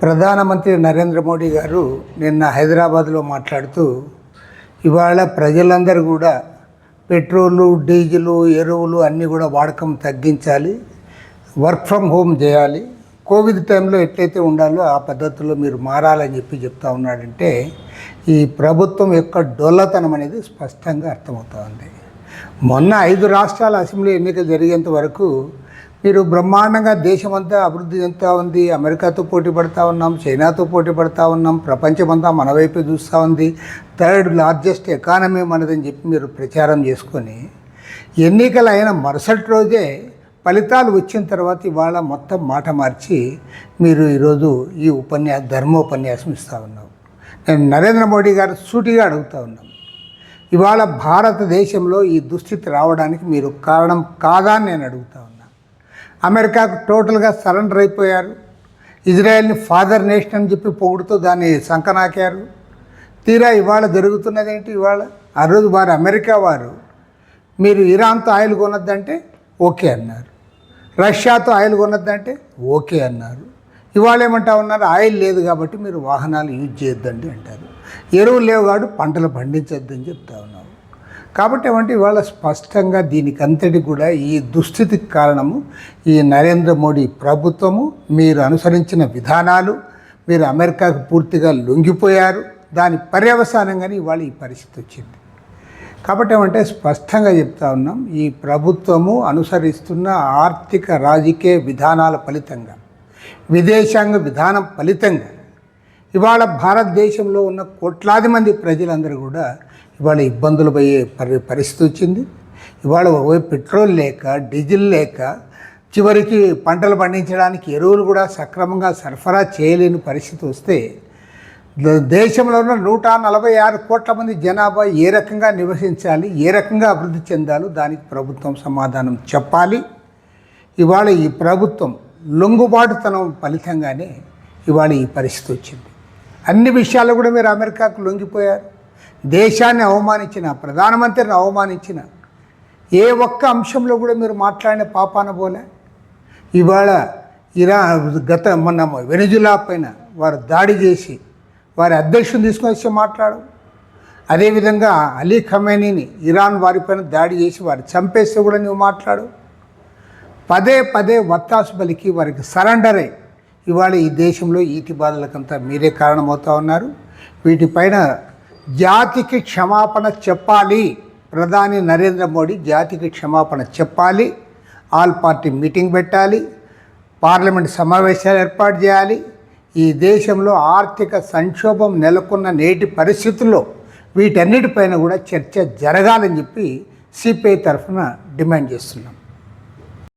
ప్రధానమంత్రి నరేంద్ర మోడీ గారు నిన్న హైదరాబాద్లో మాట్లాడుతూ ఇవాళ ప్రజలందరూ కూడా పెట్రోలు, డీజిలు, ఎరువులు అన్నీ కూడా వాడకం తగ్గించాలి, వర్క్ ఫ్రమ్ హోమ్ చేయాలి, కోవిడ్ టైంలో ఎట్లయితే ఉండాలో ఆ పద్ధతుల్లో మీరు మారాలని చెప్తా ఉన్నాడంటే ఈ ప్రభుత్వం యొక్క డొల్లతనం అనేది స్పష్టంగా అర్థమవుతూ ఉంది. మొన్న 5 రాష్ట్రాల అసెంబ్లీ ఎన్నికలు జరిగేంత వరకు మీరు బ్రహ్మాండంగా దేశమంతా అభివృద్ధి చెందుతూ ఉంది, అమెరికాతో పోటీ పడుతూ ఉన్నాం, చైనాతో పోటీ పడుతూ ఉన్నాం, ప్రపంచమంతా మన వైపే చూస్తూ ఉంది, 3rd లార్జెస్ట్ ఎకానమీ మనదని చెప్పి మీరు ప్రచారం చేసుకొని ఎన్నికలు అయిన మరుసటి రోజే ఫలితాలు వచ్చిన తర్వాత ఇవాళ మొత్తం మాట మార్చి మీరు ఈరోజు ఈ ధర్మోపన్యాసం ఇస్తూ ఉన్నాం. నేను నరేంద్ర మోడీ గారు సూటిగా అడుగుతూ ఉన్నాం, ఇవాళ భారతదేశంలో ఈ దుస్థితి రావడానికి మీరు కారణం కాదా అని నేను అడుగుతా ఉన్నాను. అమెరికాకు టోటల్గా సరెండర్ అయిపోయారు, ఇజ్రాయెల్ని ఫాదర్ నేషన్ అని చెప్పి పొగుడుతూ దాన్ని సంకనాకారు. తీరా ఇవాళ జరుగుతున్నది ఏంటి? ఇవాళ ఆ రోజు వారు అమెరికా వారు మీరు ఇరాన్తో ఆయిల్ కొనొద్దంటే ఓకే అన్నారు, రష్యాతో ఆయిల్ కొనొద్దంటే ఓకే అన్నారు. ఇవాళ ఏమంటా ఉన్నారు, ఆయిల్ లేదు కాబట్టి మీరు వాహనాలు యూజ్ చేయొద్దండి అంటారు, ఎరువులు లేవు కాబట్టి పంటలు పండించొద్దని చెప్తా ఉన్నారు. కాబట్టి ఏమంటే ఇవాళ స్పష్టంగా దీనికి అంతటి కూడా ఈ దుస్థితికి కారణము ఈ నరేంద్ర మోడీ ప్రభుత్వము, మీరు అనుసరించిన విధానాలు, మీరు అమెరికాకు పూర్తిగా లొంగిపోయారు, దాని పర్యవసానంగానే ఇవాళ ఈ పరిస్థితి వచ్చింది. కాబట్టి ఏమంటే స్పష్టంగా చెప్తా ఉన్నాం, ఈ ప్రభుత్వము అనుసరిస్తున్న ఆర్థిక రాజకీయ విధానాల ఫలితంగా, విదేశాంగ విధానం ఫలితంగా ఇవాళ భారతదేశంలో ఉన్న కోట్లాది మంది ప్రజలందరూ కూడా ఇవాళ ఇబ్బందులు పోయే పరిస్థితి వచ్చింది. ఇవాళ పెట్రోల్ లేక, డీజిల్ లేక, చివరికి పంటలు పండించడానికి ఎరువులు కూడా సక్రమంగా సరఫరా చేయలేని పరిస్థితి వస్తే దేశంలో ఉన్న 146 కోట్ల మంది జనాభా ఏ రకంగా నివసించాలి, ఏ రకంగా అభివృద్ధి చెందాలో దానికి ప్రభుత్వం సమాధానం చెప్పాలి. ఇవాళ ఈ ప్రభుత్వం లొంగుబాటుతనం ఫలితంగానే ఇవాళ ఈ పరిస్థితి వచ్చింది. అన్ని విషయాల్లో కూడా మీరు అమెరికాకు లొంగిపోయారు, దేశాన్ని అవమానించిన, ప్రధానమంత్రిని అవమానించిన, ఏ ఒక్క అంశంలో కూడా మీరు మాట్లాడిన పాపాన పోలే. ఇవాళ మొన్న వెనిజులా పైన వారు దాడి చేసి వారి అధ్యక్షుని తీసుకొని వచ్చి మాట్లాడు. అదేవిధంగా అలీ ఖమేనీని ఇరాన్ వారిపైన దాడి చేసి వారు చంపేస్తే కూడా నువ్వు మాట్లాడు. పదే పదే వత్తాసు పలికి వారికి సరెండర్ అయ్యి ఇవాళ ఈ దేశంలో ఈతి బాధలకంతా మీరే కారణమవుతూ ఉన్నారు. వీటిపైన జాతికి క్షమాపణ చెప్పాలి. ప్రధాని నరేంద్ర మోడీ జాతికి క్షమాపణ చెప్పాలి. ఆల్ పార్టీ మీటింగ్ పెట్టాలి, పార్లమెంట్ సమావేశాలు ఏర్పాటు చేయాలి. ఈ దేశంలో ఆర్థిక సంక్షోభం నెలకొన్న నేటి పరిస్థితుల్లో వీటన్నిటిపైన కూడా చర్చ జరగాలని చెప్పి సిపిఐ తరఫున డిమాండ్ చేస్తున్నాం.